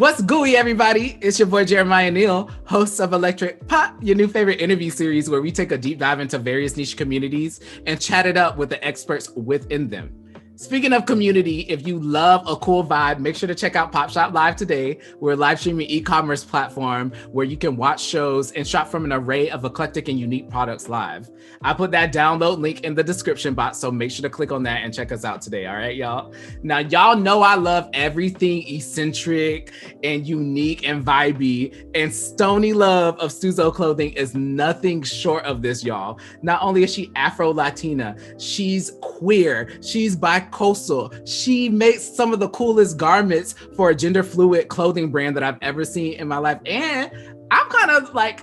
What's gooey, everybody? It's your boy Jeremiah Neal, host of Electric Pop, your new favorite interview series where we take a deep dive into various niche communities and chat it up with the experts within them. Speaking of community, if you love a cool vibe, make sure to check out Popshop Live today. We're a live streaming e-commerce platform where you can watch shows and shop from an array of eclectic and unique products live. I put that download link in the description box, so make sure to click on that and check us out today. All right, y'all. Now, y'all know I love everything eccentric and unique and vibey, and Stoney Love of Stuzo Clothing is nothing short of this, y'all. Not only is she Afro-Latina, she's queer, she's bi-coastal. She makes some of the coolest garments for a gender fluid clothing brand that I've ever seen in my life. And I'm kind of like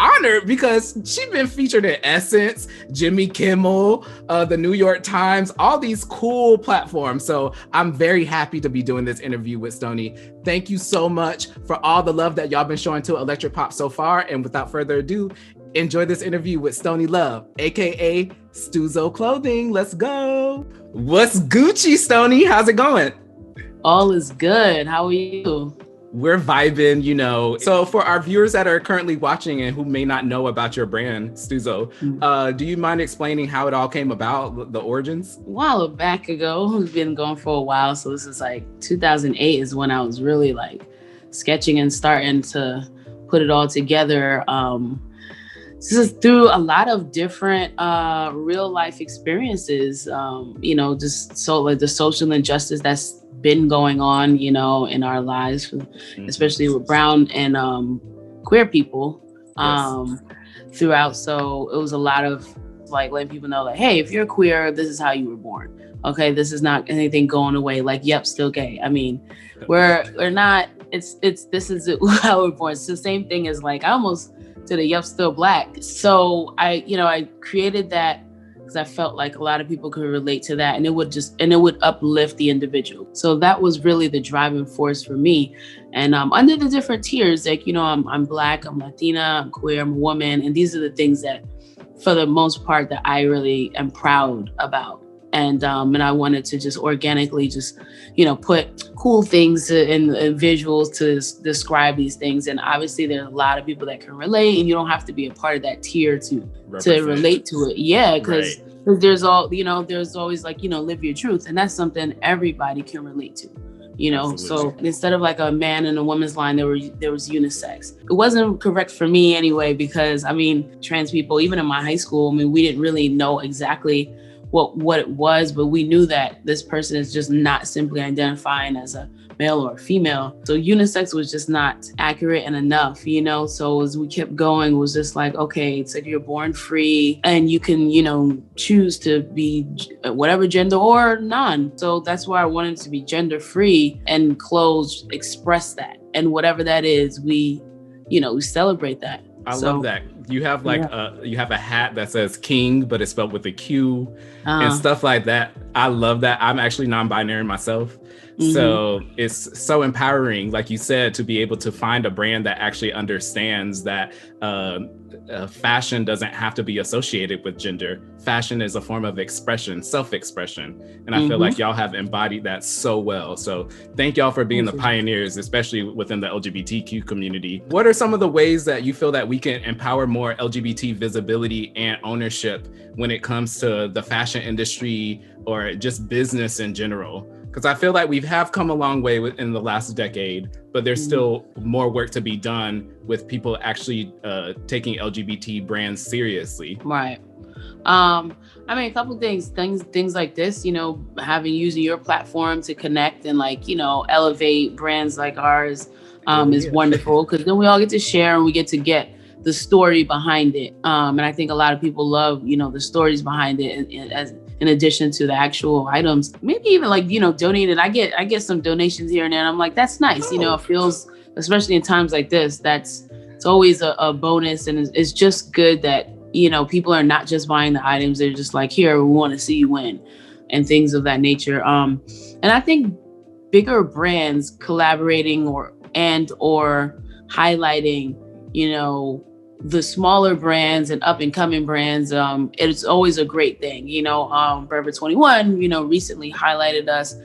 honored because she's been featured in Essence, Jimmy Kimmel, the New York Times, all these cool platforms. So I'm very happy to be doing this interview with Stoney. Thank you so much for all the love that y'all been showing to Electric Pop so far. And without further ado, enjoy this interview with Stoney Love, aka Stuzo Clothing. Let's go. What's Gucci, Stoney? How's it going? All is good. How are you? We're vibing, you know. So for our viewers that are currently watching and who may not know about your brand, Stuzo, do you mind explaining how it all came about, the origins? A while back ago, it's been going for a while. So this is like 2008 is when I was really like sketching and starting to put it all together. This is through a lot of different real life experiences, just so like the social injustice that's been going on, in our lives, especially with brown and queer people throughout. So it was a lot of like letting people know like, hey, if you're queer, this is how you were born. Okay, this is not anything going away. Like, yep, still gay. I mean, we're not. This is how we're born. It's the same thing as like I almost to the yep, still black. So I created that because I felt like a lot of people could relate to that, and it would uplift the individual. So that was really the driving force for me. And under the different tiers, like, I'm Black, I'm Latina, I'm queer, I'm a woman. And these are the things that, for the most part, that I really am proud about. And I wanted to just organically put cool things and visuals to describe these things. And obviously there's a lot of people that can relate, and you don't have to be a part of that tier to relate to it. Yeah, because there's always like, live your truth. And that's something everybody can relate to. Absolutely. So instead of like a man and a woman's line, there was unisex. It wasn't correct for me anyway, because trans people, even in my high school, we didn't really know exactly what it was, but we knew that this person is just not simply identifying as a male or a female. So unisex was just not accurate and enough, So as we kept going, it was just like, okay, it's like you're born free and you can, choose to be whatever gender or none. So that's why I wanted to be gender free, and clothes express that. And whatever that is, we celebrate that. I love that. You have you have a hat that says King, but it's spelled with a Q and stuff like that. I love that. I'm actually non-binary myself. So it's so empowering, like you said, to be able to find a brand that actually understands that fashion doesn't have to be associated with gender. Fashion is a form of expression, self-expression. And I feel like y'all have embodied that so well. So thank y'all for being the pioneers, especially within the LGBTQ community. What are some of the ways that you feel that we can empower more LGBT visibility and ownership when it comes to the fashion industry or just business in general? Because I feel like we have come a long way in the last decade, but there's still more work to be done with people actually taking LGBT brands seriously. Right. A couple of things like this, using your platform to connect and elevate brands like ours is wonderful, because then we all get to share and we get to get the story behind it. And I think a lot of people love, the stories behind it as in addition to the actual items. Maybe even donated. I get some donations here and there, and I'm like, that's nice. It feels, especially in times like this, it's always a bonus, and it's just good that people are not just buying the items. They're just like, here, we want to see you win, and things of that nature. And I think bigger brands collaborating or highlighting, the smaller brands and up and coming brands, it's always a great thing. Forever 21, recently highlighted us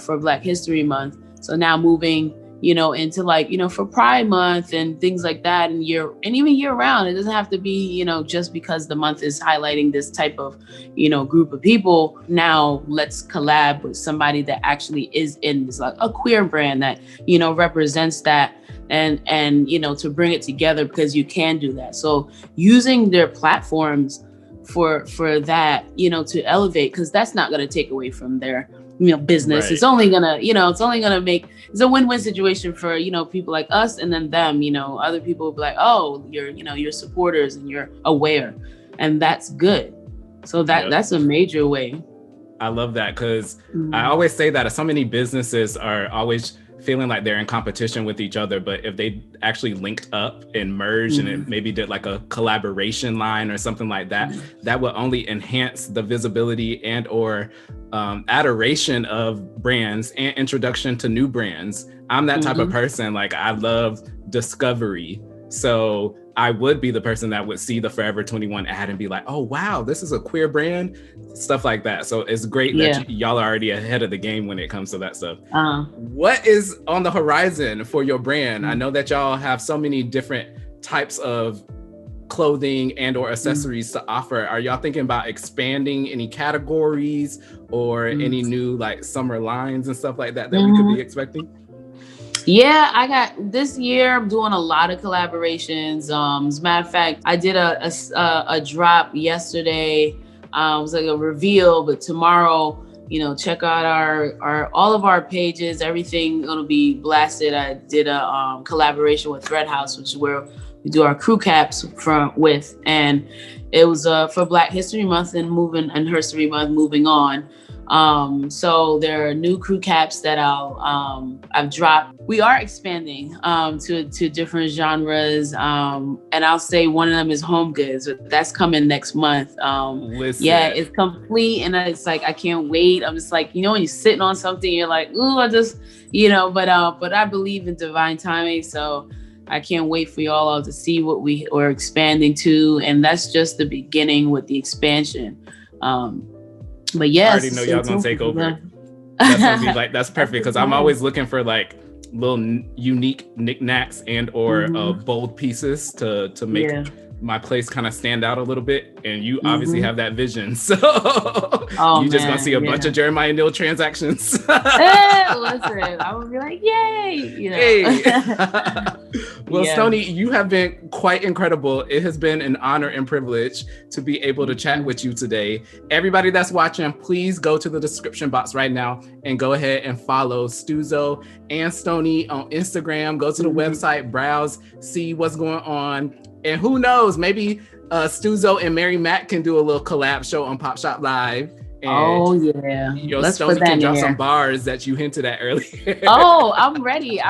for Black History Month. So now moving, into like, for Pride Month and things like that, and even year round. It doesn't have to be, just because the month is highlighting this type of, group of people. Now let's collab with somebody that actually is in this, like a queer brand that, represents that, and to bring it together, because you can do that. So using their platforms for that, to elevate, because that's not going to take away from their business. Right. It's only gonna make, it's a win-win situation for people like us, and then them. Other people will be like, oh, you're supporters and you're aware, and that's good. So that's a major way. I love that, because I always say that so many businesses are always feeling like they're in competition with each other, but if they actually linked up and merged and it maybe did like a collaboration line or something like that, that would only enhance the visibility and or adoration of brands and introduction to new brands. I'm that type of person. Like, I love discovery. So I would be the person that would see the Forever 21 ad and be like, oh, wow, this is a queer brand, stuff like that. So it's great that y'all are already ahead of the game when it comes to that stuff. What is on the horizon for your brand? I know that y'all have so many different types of clothing and or accessories to offer. Are y'all thinking about expanding any categories or any new like summer lines and stuff like that we could be expecting? Yeah, I got this year. I'm doing a lot of collaborations. As a matter of fact, I did a drop yesterday. It was like a reveal, but tomorrow, check out our all of our pages. Everything gonna be blasted. I did a collaboration with Thread House, which is where we do our crew caps with, and it was for Black History Month and History Month moving on. So there are new crew caps that I've dropped. We are expanding to different genres, and I'll say one of them is home goods. That's coming next month. Yeah, it's complete, and it's like I can't wait. I'm just like, when you're sitting on something, you're like, ooh, I just, but I believe in divine timing, so I can't wait for y'all all to see what we are expanding to, and that's just the beginning with the expansion. But yes, I already know y'all gonna take over. That's gonna be like, that's perfect, because I'm always looking for like little unique knickknacks and or bold pieces to make my place kind of stand out a little bit, and you obviously have that vision, so you just gonna see a bunch of Jeremiah Neal transactions. Listen, I would be like, yay, Hey. Well, Stoney, you have been quite incredible. It has been an honor and privilege to be able to chat with you today. Everybody that's watching, please go to the description box right now and go ahead and follow Stuzo and Stoney on Instagram. Go to the website, browse, see what's going on. And who knows, maybe Stuzo and Mary Matt can do a little collab show on Popshop Live. And let's Stoney put that can in drop there. some bars that you hinted at earlier. Oh, I'm ready.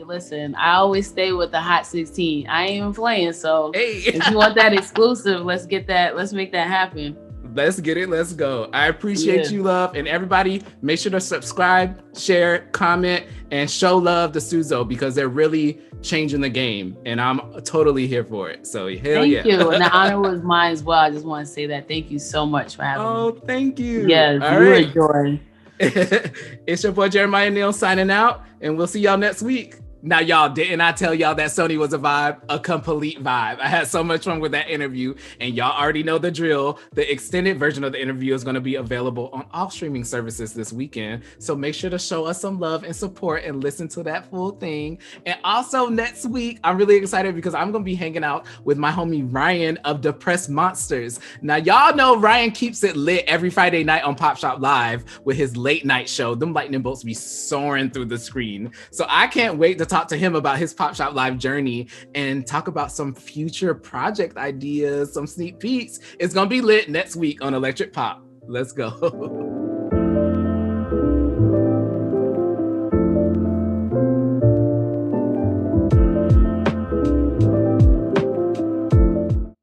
Listen, I always stay with the Hot 16. I ain't even playing. So if you want that exclusive, let's get that. Let's make that happen. Let's get it. Let's go. I appreciate you, love. And everybody, make sure to subscribe, share, comment, and show love to Stuzo, because they're really changing the game. And I'm totally here for it. So Thank you. And the honor was mine as well. I just want to say that. Thank you so much for having me. Oh, thank you. Yes, all you right. enjoy. It's your boy Jeremiah Neal signing out, and we'll see y'all next week. Now, y'all, didn't I tell y'all that Stoney was a vibe? A complete vibe. I had so much fun with that interview, and y'all already know the drill. The extended version of the interview is going to be available on all streaming services this weekend. So make sure to show us some love and support and listen to that full thing. And also next week, I'm really excited because I'm going to be hanging out with my homie Ryan of Depressed Monsters. Now, y'all know Ryan keeps it lit every Friday night on Popshop Live with his late night show. Them lightning bolts be soaring through the screen. So I can't wait to talk to him about his Popshop Live journey and talk about some future project ideas, some sneak peeks. It's gonna be lit next week on Electric Pop. Let's go.